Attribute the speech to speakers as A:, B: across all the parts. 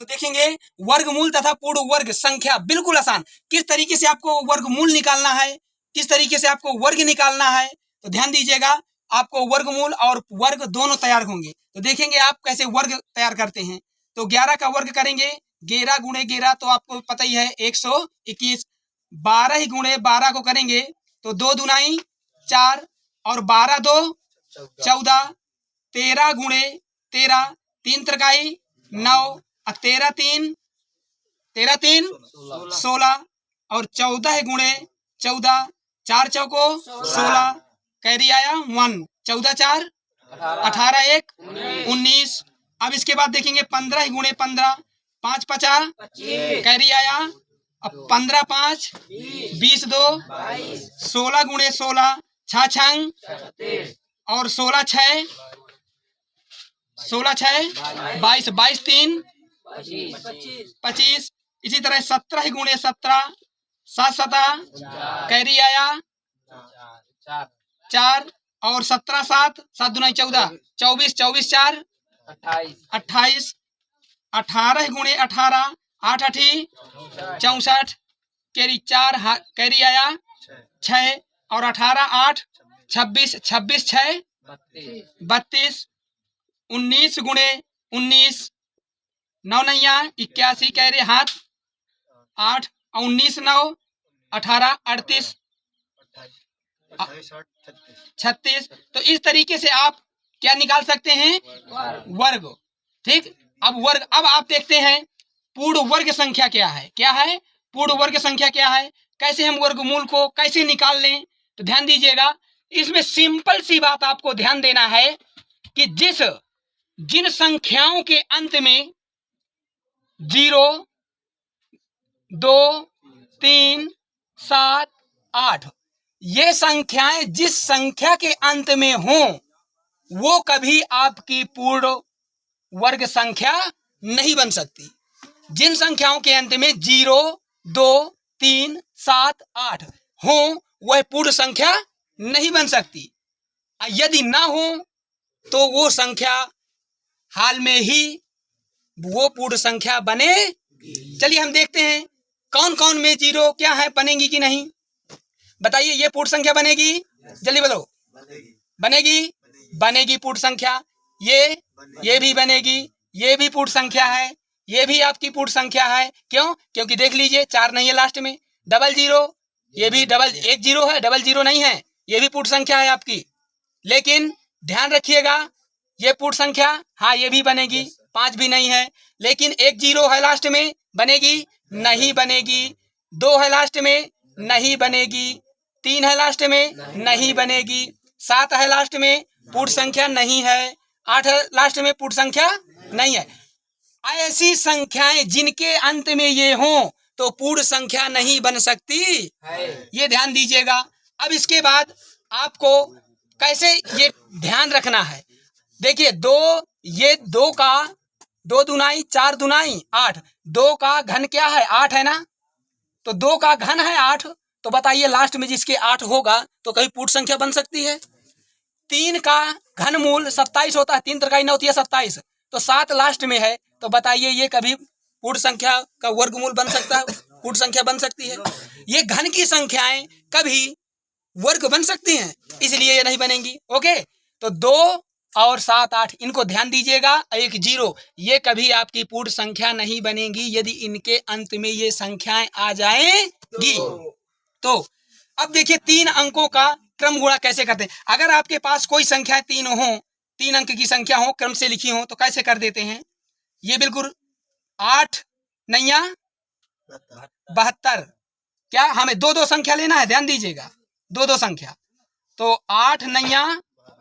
A: तो देखेंगे वर्गमूल तथा पूर्ण वर्ग संख्या बिल्कुल आसान। किस तरीके से आपको वर्गमूल निकालना है, किस तरीके से आपको वर्ग निकालना है, तो ध्यान दीजिएगा। आपको वर्गमूल और वर्ग दोनों तैयार होंगे। तो देखेंगे आप कैसे वर्ग तैयार करते हैं। तो 11 का वर्ग करेंगे, 11 गुणे 11 तो आपको पता ही है 121। 12 गुणे 12 को करेंगे तो 2 दुनाई 4 और 12 2 14। 13 गुणे 13 3 त्रिकाई 9 और 13 3 16 और 14 गुणे 14 4 चौको 16 कैरी आया 1। 14 4 18 1 19। अब इसके बाद देखेंगे 15 गुणे 15 5 50 कैरी आया। अब 15 5 20 2 16 गुणे 16 6 6 और 16 6 22 22 3 25। इसी तरह 17 गुणे 17 7 7 कैरी आया 4 और 17 7 7 दुनाई 14 24 24 4 28। 18 गुणे 18 8 8 64 कैरी 4 कैरी आया 6 और 18 8 26 26 6 32। 19 गुणे 19 9 नैया 81 कैरी हाथ 8 और 19 9 18 38 36। तो इस तरीके से आप क्या निकाल सकते हैं, वर्ग। ठीक, अब वर्ग। अब आप देखते हैं पूर्ण वर्ग संख्या क्या है। क्या है पूर्ण वर्ग संख्या क्या है, कैसे हम वर्गमूल को कैसे निकाल लें। तो ध्यान दीजिएगा, इसमें सिंपल सी बात आपको ध्यान देना है कि जिन संख्याओं के अंत में 0 2 3 7 8 ये संख्याएं जिस संख्या के अंत में हों वो कभी आपकी पूर्ण वर्ग संख्या नहीं बन सकती। जिन संख्याओं के अंत में 0 2 3 7 8 हों वह पूर्ण संख्या नहीं बन सकती। यदि ना हो तो वो संख्या हाल में ही वो पूर्ण संख्या बने। चलिए हम देखते हैं कौन कौन में 0 क्या है, बनेगी कि नहीं बताइए। ये पूर्ण संख्या बनेगी, जल्दी बोलो। बनेगी पूर्ण संख्या। ये भी बनेगी, ये भी पूर्ण संख्या है, ये भी आपकी पूर्ण संख्या है। क्यों? क्योंकि देख लीजिए 4 नहीं है लास्ट में। 00 ये भी 1 0 है, 00 नहीं है, ये भी पूर्ण संख्या है आपकी। लेकिन ध्यान रखिएगा ये पूर्ण संख्या, हाँ ये भी बनेगी। 5 भी नहीं है, लेकिन 1 0 है लास्ट में, बनेगी नहीं बनेगी। 2 है लास्ट में, नहीं बनेगी। 3 है लास्ट में, नहीं बनेगी। 7 है लास्ट में, पूर्ण संख्या नहीं है। 8 है लास्ट में, पूर्ण संख्या नहीं है। ऐसी संख्याएं जिनके अंत में ये हों तो पूर्ण संख्या नहीं बन सकती, ये ध्यान दीजिएगा। अब इसके बाद आपको कैसे ये ध्यान रखना है, देखिए 2 ये 2 का 2 दुनाई 4 दुनाई 8, 2 का घन क्या है 8 है ना, तो 2 का घन है 8। तो बताइए लास्ट में जिसके 8 होगा तो कहीं पूर्ण संख्या बन सकती है। 3 का घन मूल 27 होता है, 3 त्रिकाई 9 होती है 27, तो 7 लास्ट में है, तो बताइए ये कभी पूर्ण संख्या का वर्गमूल बन सकता है, पूर्ण संख्या बन सकती है। ये घन की संख्याएं कभी वर्ग बन सकती हैं, इसलिए ये नहीं बनेंगी। ओके, तो 2 और 7 8 इनको ध्यान दीजिएगा। 1 0 ये कभी आपकी पूर्ण संख्या नहीं बनेगी यदि इनके अंत में ये संख्याएं आ जाएंगी। तो अब देखिए 3 अंकों का क्रम गुणा कैसे करते हैं। अगर आपके पास कोई संख्या 3 हो, 3 अंक की संख्या हो, क्रम से लिखी हो, तो कैसे कर देते हैं। ये बिल्कुल 8 नैया 72, क्या हमें 2 संख्या लेना है, ध्यान दीजिएगा 2 संख्या, तो 8 नैया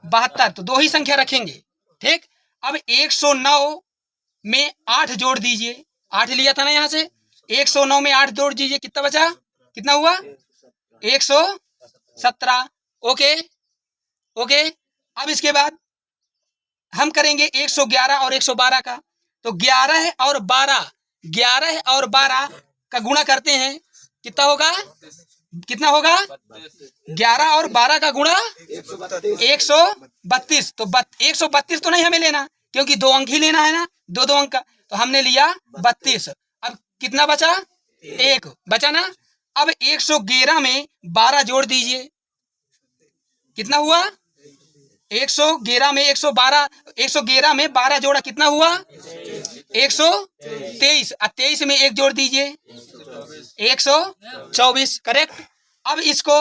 A: 72, तो 2 ही संख्या रखेंगे। ठीक, अब 109 में 8 जोड़ दीजिए, 8 लिया था ना यहाँ से, 109 में 8 जोड़ दीजिए, कितना बचा, कितना हुआ 117। ओके, अब इसके बाद हम करेंगे 111 और 112 का, तो 11 और 12 का गुणा करते हैं, कितना होगा, कितना होगा 11 और 12 का गुणा 132। तो 132 तो नहीं हमें लेना, क्योंकि 2 अंक ही लेना है ना, 2 अंक का, तो हमने लिया 32। अब कितना बचा? 1 बचा ना। अब 111 में 12 जोड़ दीजिए, कितना हुआ? 111 में 112, 111 में 12 जोड़ा कितना हुआ? 123। और 23 में 1 जोड़ दीजिए, 124। करेक्ट। अब इसको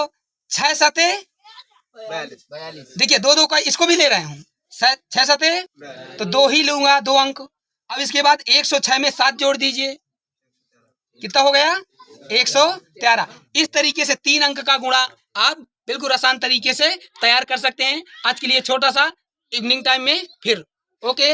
A: 6 सते 42, देखिए 2 2 का इसको भी ले रहे हूँ, 6 सते तो 2 ही लूंगा, 2 अंक। अब इसके बाद 106 में 7 जोड़ दीजिए, कितना हो गया? 113। इस तरीके से 3 अंक का गुणा आप बिल्कुल आसान तरीके से तैयार कर सकते हैं। आज के लिए छोटा सा इवनिंग टाइम में फिर ओके।